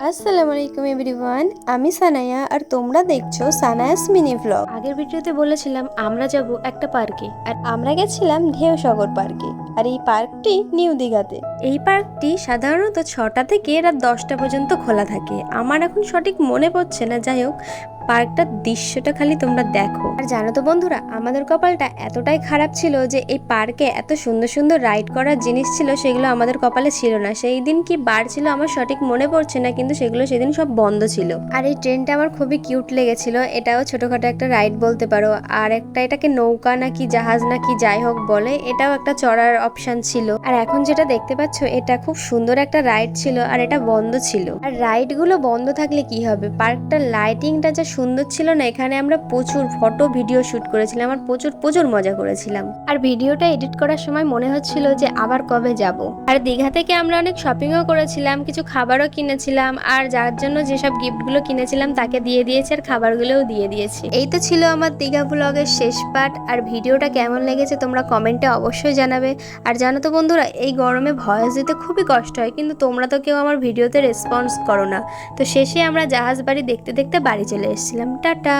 আসসালামু আলাইকুম এভরিওয়ান, আমি সানায়া আর তোমরা দেখছো সানায়াস মিনি ভ্লগ। আগের ভিডিওতে বলেছিলাম আমরা যাব একটা পার্কে, আর আমরা গেছিলাম ঢেউ সাগর পার্কে। আর এই পার্কটি নিউ দীঘাতে। এই পার্কটি সাধারণত 6টা থেকে রাত 10টা পর্যন্ত খোলা থাকে। আমার এখন সঠিক মনে পড়ছে না, যাই হোক পার্কটার দৃশ্যটা খালি তোমরা দেখো। আর জানো তো বন্ধুরা, আমাদের কপালটা এতটাই খারাপ ছিল যে এই পার্কে এত সুন্দর সুন্দর রাইড করার জিনিস ছিল, সেগুলো আমাদের কপালে ছিল না। সেই দিন কি বার ছিল আমার সঠিক মনে পড়ছে না, কিন্তু সেগুলো সেদিন সব বন্ধ ছিল। আর এই ট্রেনটা আমার খুবই কিউট লেগেছিল। এটাও ছোটখাটো একটা রাইড বলতে পারো। আর একটা এটাকে নৌকা নাকি জাহাজ নাকি যাই হোক বলে, এটাও একটা চড়ার অপশন ছিল। আর এখন যেটা দেখতে পাচ্ছ, এটা খুব সুন্দর একটা রাইড ছিল, আর এটা বন্ধ ছিল। আর রাইড গুলো বন্ধ থাকলে কি হবে, পার্কটার লাইটিংটা যা সুন্দর ছিল না, এখানে আমরা প্রচুর ফটো ভিডিও শুট করেছিলাম আর প্রচুর প্রচুর মজা করেছিলাম। আর ভিডিওটা এডিট করার সময় মনে হচ্ছিল যে আবার কবে যাব। আর দীঘা থেকে আমরা অনেক শপিংও করেছিলাম, কিছু খাবারও কিনেছিলাম, আর যার জন্য যেসব গিফটগুলো কিনেছিলাম তাকে দিয়ে দিয়েছি, আর খাবারগুলোও দিয়ে দিয়েছি। এই তো ছিল আমার দীঘা ব্লগের শেষ পার্ট। আর ভিডিওটা কেমন লেগেছে তোমরা কমেন্টে অবশ্যই জানাবে। আর জানো তো বন্ধুরা, এই গরমে ভয়েস দিতে খুবই কষ্ট হয়, কিন্তু তোমরা তো কেউ আমার ভিডিওতে রেসপন্স করো না। তো শেষে আমরা জাহাজ বাড়ি দেখতে দেখতে বাড়ি চলে এসেছিলাম। টাটা।